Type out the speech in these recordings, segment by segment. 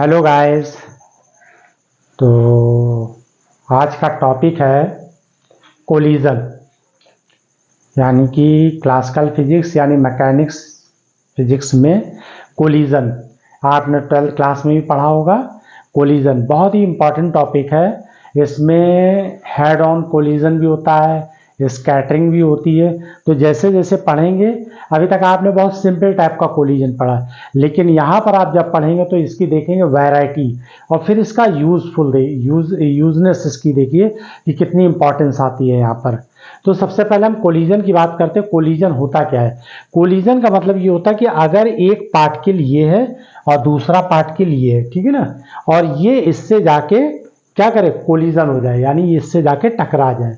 Hello guys. तो आज का टॉपिक है कोलिजन, यानी कि क्लासिकल फिजिक्स यानी मैकेनिक्स फिजिक्स में कोलिजन। आपने 12th क्लास में भी पढ़ा होगा। कोलिजन बहुत ही इम्पॉर्टेंट टॉपिक है। इसमें हेड ऑन कोलिजन भी होता है, स्कैटरिंग भी होती है। तो जैसे जैसे पढ़ेंगे, अभी तक आपने बहुत सिंपल टाइप का कोलिजन पढ़ा, लेकिन यहाँ पर आप जब पढ़ेंगे तो इसकी देखेंगे वैरायटी, और फिर इसका यूजनेस इसकी देखिए कि कितनी इंपॉर्टेंस आती है यहाँ पर। तो सबसे पहले हम कोलिजन की बात करते हैं। कोलिजन होता क्या है? कोलिजन का मतलब ये होता है कि अगर एक पार्टिकल ये है और दूसरा पार्टिकल ये है, ठीक है ना, और ये इससे जाके क्या करे, कोलिजन हो जाए, यानी इससे जाके टकरा जाए।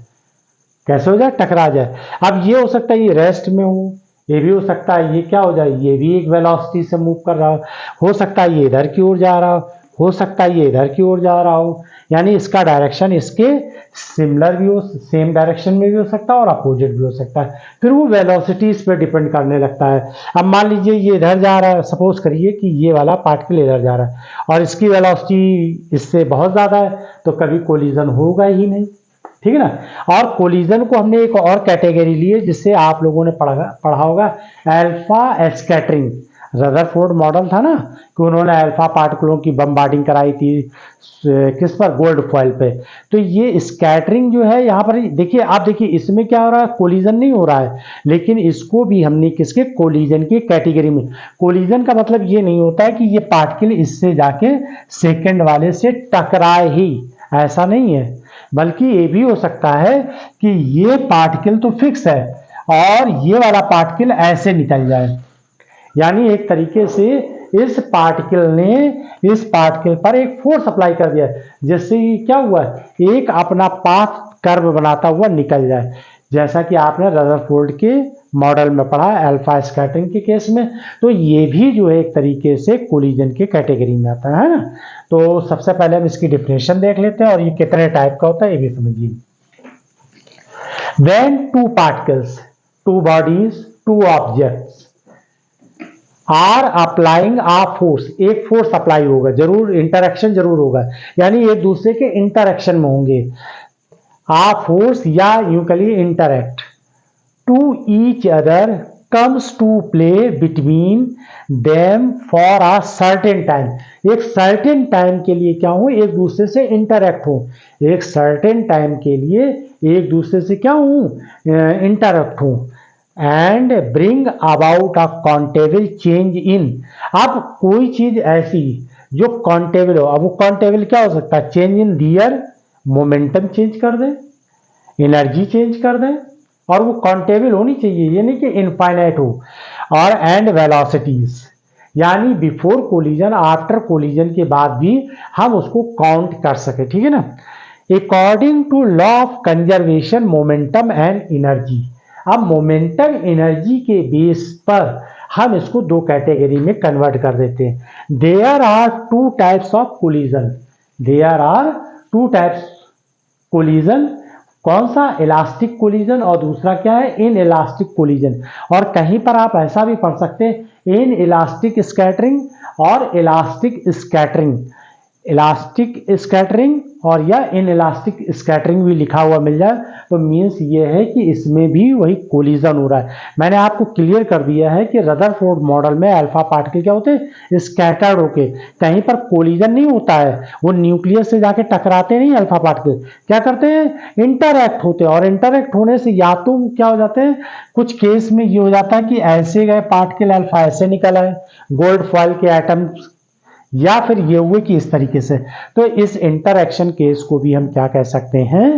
कैसे हो जाए? टकरा जाए। अब ये हो सकता है ये रेस्ट में हो, ये भी हो सकता है ये क्या हो जाए, ये भी एक वेलोसिटी से मूव कर रहा हो सकता है ये इधर की ओर जा रहा हो सकता है ये इधर की ओर जा रहा हो, यानी इसका डायरेक्शन इसके सिमिलर भी हो, सेम डायरेक्शन में भी हो सकता है और अपोजिट भी हो सकता है। फिर वो वेलोसिटी इस पर डिपेंड करने लगता है। अब मान लीजिए ये इधर जा रहा है, सपोज करिए कि ये वाला पार्टिकल इधर जा रहा है और इसकी वेलोसिटी इससे बहुत ज़्यादा है, तो कभी कोलिजन होगा ही नहीं, ठीक है ना। और कोलिजन को हमने एक और कैटेगरी ली है जिससे आप लोगों ने पढ़ा होगा, अल्फा स्कैटरिंग। रदरफोर्ड मॉडल था ना कि उन्होंने अल्फा पार्टिकलों की बमबार्डिंग कराई थी किस पर, गोल्ड फॉइल पे। तो ये स्कैटरिंग जो है यहाँ पर देखिए, आप देखिए इसमें क्या हो रहा है, कोलिजन नहीं हो रहा है, लेकिन इसको भी हमने किसके, कोलिजन की कैटेगरी में। कोलिजन का मतलब ये नहीं होता है कि ये पार्टिकल इससे जाके सेकंड वाले से टकराए ही, ऐसा नहीं है। बल्कि ये भी हो सकता है कि ये पार्टिकल तो फिक्स है और ये वाला पार्टिकल ऐसे निकल जाए, यानी एक तरीके से इस पार्टिकल ने इस पार्टिकल पर एक फोर्स अप्लाई कर दिया, जिससे क्या हुआ, एक अपना पाथ कर्व बनाता हुआ निकल जाए। जैसा कि आपने रदरफोर्ड के मॉडल में पढ़ा अल्फा स्कैटरिंग के केस में। तो ये भी जो है एक तरीके से कोलिजन के कैटेगरी में आता है ना। तो सबसे पहले हम इसकी डिफिनेशन देख लेते हैं और ये कितने टाइप का होता है ये भी समझिए। When two particles, two bodies, two objects are applying a force, एक फोर्स अप्लाई होगा, जरूर इंटरेक्शन जरूर होगा, यानी एक दूसरे के इंटरेक्शन में होंगे। आ फोर्स या यूं कहिए interact to each other comes to play between them for a certain time. एक सर्टेन टाइम के लिए क्या हो, एक दूसरे से इंटरेक्ट हो, एक सर्टेन टाइम के लिए एक दूसरे से क्या हो, इंटरेक्ट हो, and bring about a countable change in. अब कोई चीज ऐसी जो काउंटेबल हो, अब वो काउंटेबल क्या हो सकता है, change in their momentum change कर दे, एनर्जी चेंज कर दे, और वो काउंटेबल होनी चाहिए, ये नहीं कि इनफाइनाइट हो। और एंड वेलोसिटीज, यानी बिफोर कोलिजन आफ्टर कोलिजन के बाद भी हम उसको काउंट कर सके, ठीक है ना। According to law of conservation momentum and energy. अब मोमेंटम एनर्जी के बेस पर हम इसको दो कैटेगरी में कन्वर्ट कर देते हैं। There are two types of collision, there are two types collision. कौन सा, इलास्टिक कोलिजन, और दूसरा क्या है, इन इलास्टिक कोलिजन। और कहीं पर आप ऐसा भी पढ़ सकते हैं, इन इलास्टिक स्कैटरिंग और इलास्टिक स्कैटरिंग, इलास्टिक स्कैटरिंग और या इन इलास्टिक स्कैटरिंग भी लिखा हुआ मिल जाए तो मीन्स ये है कि इसमें भी वही कोलिजन हो रहा है। मैंने आपको क्लियर कर दिया है कि रदरफोर्ड मॉडल में अल्फा पार्टिकल क्या होते हैं, स्कैटर्ड होके, कहीं पर कोलिजन नहीं होता है, वो न्यूक्लियस से जाके टकराते नहीं। अल्फा पार्टिकल क्या करते हैं, इंटरैक्ट होते हैं, और इंटरैक्ट होने से या तो क्या हो जाते हैं, कुछ केस में ये हो जाता है कि ऐसे गए पार्टिकल अल्फा ऐसे निकल आए गोल्ड फॉइल के एटम, या फिर ये हुए कि इस तरीके से। तो इस इंटरएक्शन केस को भी हम क्या कह सकते हैं,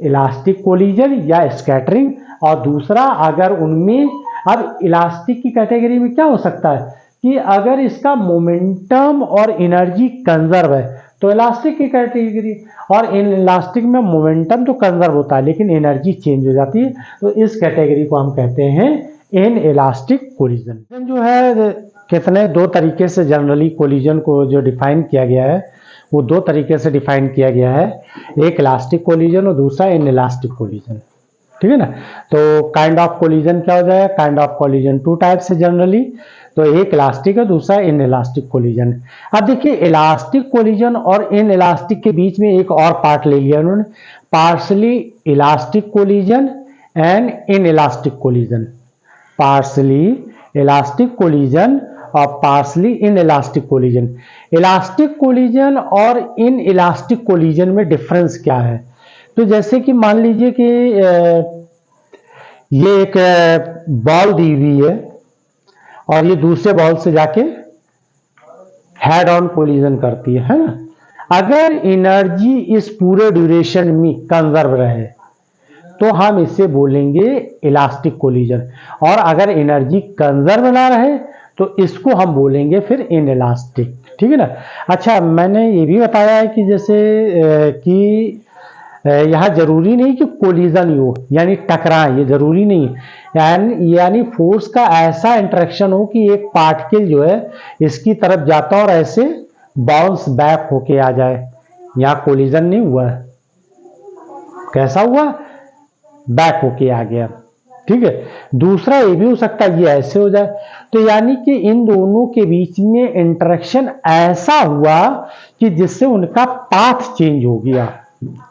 इलास्टिक कोलिजन या स्कैटरिंग। और दूसरा, अगर उनमें, अब इलास्टिक की कैटेगरी में क्या हो सकता है कि अगर इसका मोमेंटम और एनर्जी कंजर्व है तो इलास्टिक की कैटेगरी, और इन इलास्टिक में मोमेंटम तो कंजर्व होता है लेकिन एनर्जी चेंज हो जाती है, तो इस कैटेगरी को हम कहते हैं इन इलास्टिक कोलिजन। जो है कितने दो तरीके से जनरली कोलिजन को जो डिफाइन किया गया है वो दो तरीके से डिफाइन किया गया है, एक इलास्टिक कोलिजन और दूसरा इन इलास्टिक कोलिजन। ठीक है ना। तो काइंड ऑफ कोलिजन क्या हो जाएगा, kind of collision two types है जनरली, तो एक इलास्टिक है, दूसरा इन इलास्टिक कोलिजन। अब देखिए इलास्टिक कोलिजन और इन इलास्टिक के बीच में एक और पार्ट ले लिया उन्होंने, partially elastic collision and inelastic collision, partially elastic collision और partially inelastic collision. Elastic collision और इन इलास्टिक कोलिजन में डिफरेंस क्या है, तो जैसे कि मान लीजिए कि ये एक बॉल दी हुई है और ये दूसरे बॉल से जाके हेड ऑन कोलिजन करती है ना। अगर एनर्जी इस पूरे ड्यूरेशन में कंजर्व रहे तो हम इसे बोलेंगे इलास्टिक कोलिजन, और अगर एनर्जी कंजर्व ना रहे तो इसको हम बोलेंगे फिर इन इलास्टिक। ठीक है ना। अच्छा, मैंने ये भी बताया है कि जैसे कि यहाँ जरूरी नहीं कि कोलिजन ही हो यानी टकराए, ये जरूरी नहीं है, यानी फोर्स का ऐसा इंटरेक्शन हो कि एक पार्टिकल जो है इसकी तरफ जाता और ऐसे बाउंस बैक होके आ जाए, यहाँ कोलिजन नहीं हुआ है, कैसा हुआ, बैक होके आ गया। ठीक है। दूसरा ये भी हो सकता है ये ऐसे हो जाए, तो यानी कि इन दोनों के बीच में इंटरेक्शन ऐसा हुआ कि जिससे उनका पाथ चेंज हो गया।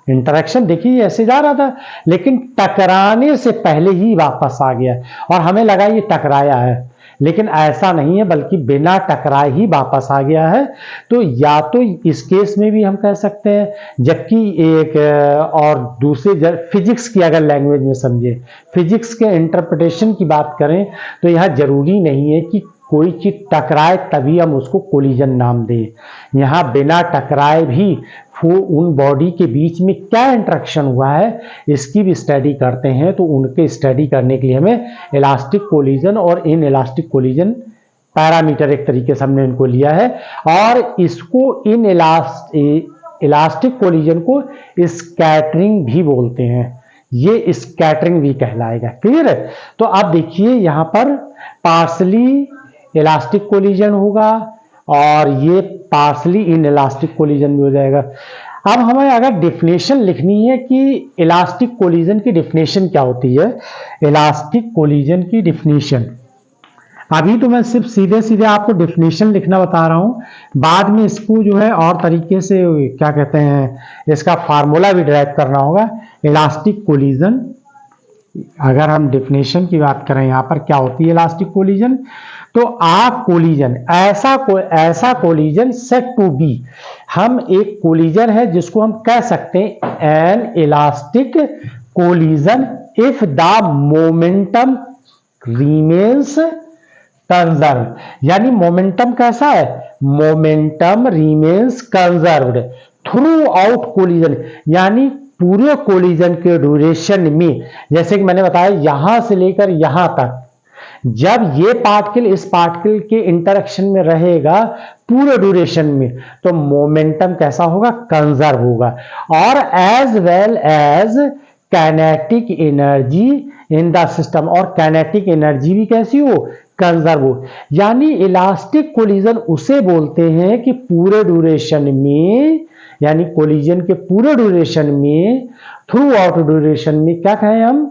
इंटरेक्शन देखिए ऐसे जा रहा था लेकिन टकराने से पहले ही वापस आ गया और हमें लगा ये टकराया है, लेकिन ऐसा नहीं है बल्कि बिना टकराए ही वापस आ गया है। तो या तो इस केस में भी हम कह सकते हैं, जबकि एक और दूसरे फिजिक्स की अगर लैंग्वेज में समझे, फिजिक्स के इंटरप्रिटेशन की बात करें तो यह जरूरी नहीं है कि कोई चीज टकराए तभी हम उसको कोलिजन नाम दें। यहाँ बिना टकराए भी उन बॉडी के बीच में क्या इंटरेक्शन हुआ है इसकी भी स्टडी करते हैं, तो उनके स्टडी करने के लिए हमें इलास्टिक कोलिजन और इन इलास्टिक कोलिजन पैरामीटर एक तरीके से हमने इनको लिया है, और इसको इन इलास्टिक कोलिजन को स्कैटरिंग भी बोलते हैं, ये स्कैटरिंग भी कहलाएगा। क्लियर है। तो आप देखिए यहाँ पर पार्शली इलास्टिक कोलिजन होगा और ये पार्शली इन इलास्टिक कोलिजन भी हो जाएगा। अब हमें अगर डिफिनेशन लिखनी है कि इलास्टिक कोलिजन की डिफिनेशन क्या होती है, इलास्टिक कोलिजन की डिफिनेशन, अभी तो मैं सिर्फ सीधे सीधे आपको डिफिनेशन लिखना बता रहा हूं, बाद में इसको जो है और तरीके से क्या कहते हैं इसका फार्मूला भी डिराइव करना होगा। इलास्टिक कोलिजन, अगर हम डिफिनेशन की बात करें यहाँ पर क्या होती है इलास्टिक कोलिजन, तो कोलिजन ऐसा कोलिजन सेट टू बी, हम एक कोलिजन है जिसको हम कह सकते हैं N elastic collision if the momentum remains conserve, यानी मोमेंटम कैसा है, momentum remains conserved throughout collision, यानी पूरे कोलिजन के ड्यूरेशन में, जैसे कि मैंने बताया यहां से लेकर यहां तक, जब ये पार्टिकल इस पार्टिकल के इंटरेक्शन में रहेगा पूरे ड्यूरेशन में, तो मोमेंटम कैसा होगा, कंजर्व होगा, और as well as kinetic energy in the system, और काइनेटिक एनर्जी भी कैसी हो, कंजर्व हो। यानी इलास्टिक कोलिजन उसे बोलते हैं कि पूरे ड्यूरेशन में, यानी कोलिजन के पूरे ड्यूरेशन में, थ्रू आउट ड्यूरेशन में क्या कहें हम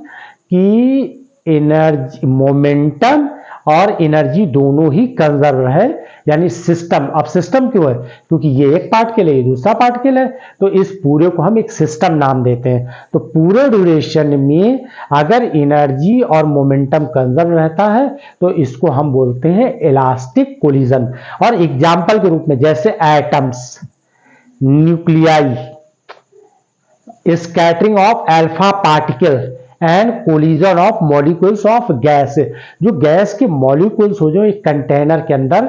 कि एनर्जी, मोमेंटम और एनर्जी दोनों ही कंजर्व है, यानी सिस्टम। अब सिस्टम क्यों है, क्योंकि ये एक पार्टिकल है, ये दूसरा पार्टिकल है, तो इस पूरे को हम एक सिस्टम नाम देते हैं। तो पूरे ड्यूरेशन में अगर एनर्जी और मोमेंटम कंजर्व रहता है तो इसको हम बोलते हैं इलास्टिक कोलिजन। और एग्जाम्पल के रूप में जैसे atoms, nuclei, scattering of alpha particle and collision of molecules of gas, जो गैस के मॉलिक्यूल्स हो जो एक कंटेनर के अंदर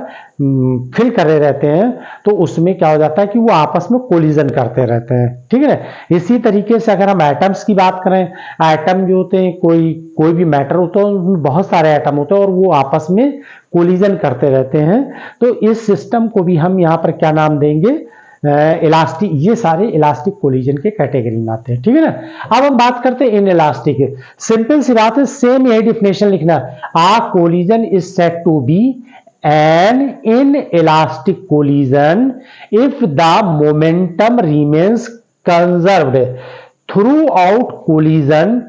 फिल करे रहते हैं, तो उसमें क्या हो जाता है कि वो आपस में कोलिजन करते रहते हैं। ठीक है। इसी तरीके से अगर हम एटम्स की बात करें, एटम जो होते हैं, कोई भी मैटर होता है उसमें बहुत सारे एटम होते हैं और वो आपस में कोलिजन करते रहते हैं, तो इस सिस्टम को भी हम यहाँ पर क्या नाम देंगे, इलास्टिक। ये सारे इलास्टिक कोलिजन के कैटेगरी में आते हैं। ठीक है ना। अब हम बात करते हैं इन इलास्टिक, सिंपल सी बात है, सेम यही डिफिनेशन लिखना, a collision is said to be an inelastic collision if the momentum remains conserved throughout collision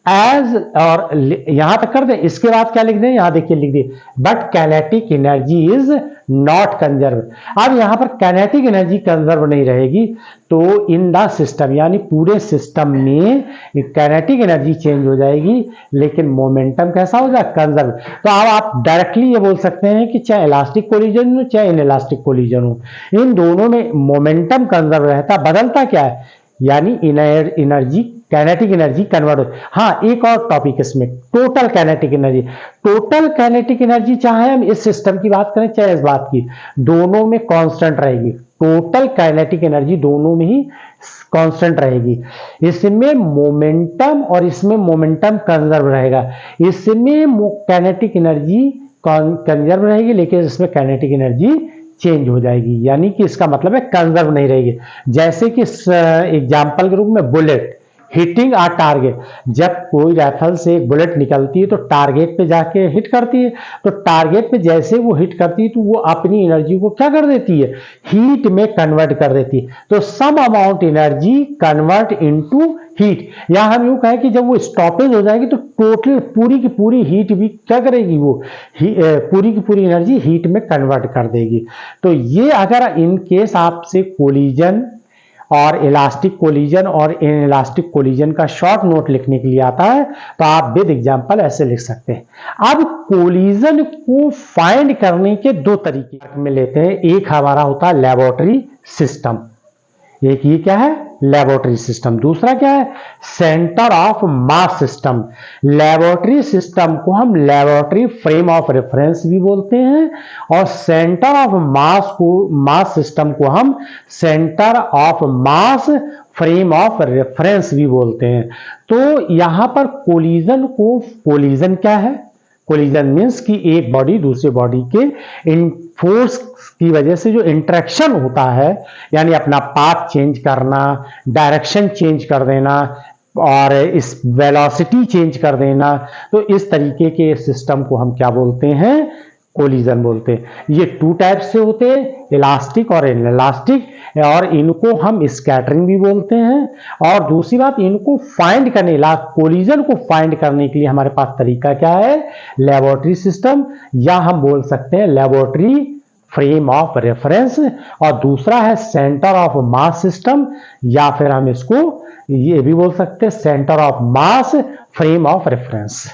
as, और यहां तक कर दें, इसके बाद क्या लिख दें, यहां देखिए लिख दिए, but kinetic energy is not conserve. अब यहां पर काइनेटिक एनर्जी कंजर्व नहीं रहेगी, तो इन द सिस्टम, यानी पूरे सिस्टम में काइनेटिक एनर्जी चेंज हो जाएगी, लेकिन मोमेंटम कैसा हो जाए, कंजर्व। तो अब आप डायरेक्टली ये बोल सकते हैं कि चाहे इलास्टिक कोलिजन हो चाहे इनइलास्टिक कोलिजन हो, इन दोनों में मोमेंटम कंजर्व रहता, बदलता क्या है, यानी एनर्जी, काइनेटिक एनर्जी कन्वर्ट हो। हाँ, एक और टॉपिक इसमें, total kinetic energy. Total kinetic energy चाहे हम इस सिस्टम की बात करें चाहे इस बात की, दोनों में कांस्टेंट रहेगी। टोटल काइनेटिक एनर्जी दोनों में ही कांस्टेंट रहेगी। इसमें मोमेंटम और इसमें मोमेंटम कंजर्व रहेगा। इसमें काइनेटिक एनर्जी कंजर्व रहेगी, लेकिन इसमें काइनेटिक एनर्जी चेंज हो जाएगी, यानी कि इसका मतलब है कंजर्व नहीं रहेगी। जैसे कि एग्जाम्पल के रूप में बुलेट हिटिंग आ टारगेट, जब कोई राइफल से एक बुलेट निकलती है तो टारगेट पे जाके हिट करती है, तो टारगेट पे जैसे वो हिट करती है तो वो अपनी एनर्जी को क्या कर देती है, हीट में कन्वर्ट कर देती है। तो some amount energy convert into heat. या हम यूं कहें कि जब वो स्टॉपेज हो जाएगी तो टोटल पूरी की पूरी हीट भी क्या करेगी, वो पूरी की पूरी एनर्जी हीट में कन्वर्ट कर देगी। तो ये अगर इन केस आपसे कोलिजन और इलास्टिक कोलिजन और इनइलास्टिक कोलिजन का शॉर्ट नोट लिखने के लिए आता है, तो आप विद एग्जांपल ऐसे लिख सकते हैं। अब कोलिजन को फाइंड करने के दो तरीके में लेते हैं। एक हमारा होता है लेबोरेटरी सिस्टम, एक ये क्या है, लेबोरेटरी सिस्टम। दूसरा क्या है, centre of mass system. Laboratory system को हम लेबोरेटरी फ्रेम ऑफ रेफरेंस भी बोलते हैं, और सेंटर ऑफ मास सिस्टम को हम centre of mass frame of reference भी बोलते हैं। तो यहां पर कोलिजन क्या है, कोलिजन मीन्स कि एक बॉडी दूसरे बॉडी के इन फोर्स की वजह से जो इंटरेक्शन होता है, यानी अपना पाथ चेंज करना, डायरेक्शन चेंज कर देना और इस वेलोसिटी चेंज कर देना, तो इस तरीके के सिस्टम को हम क्या बोलते हैं, कोलिजन बोलते हैं। ये टू टाइप से होते हैं, इलास्टिक और इनइलास्टिक, और इनको हम स्कैटरिंग भी बोलते हैं। और दूसरी बात, इनको फाइंड करने, कोलिजन को फाइंड करने के लिए हमारे पास तरीका क्या है, लेबोरेटरी सिस्टम, या हम बोल सकते हैं लेबोरेटरी फ्रेम ऑफ रेफरेंस, और दूसरा है सेंटर ऑफ मास सिस्टम, या फिर हम इसको ये भी बोल सकते हैं centre of mass frame of reference.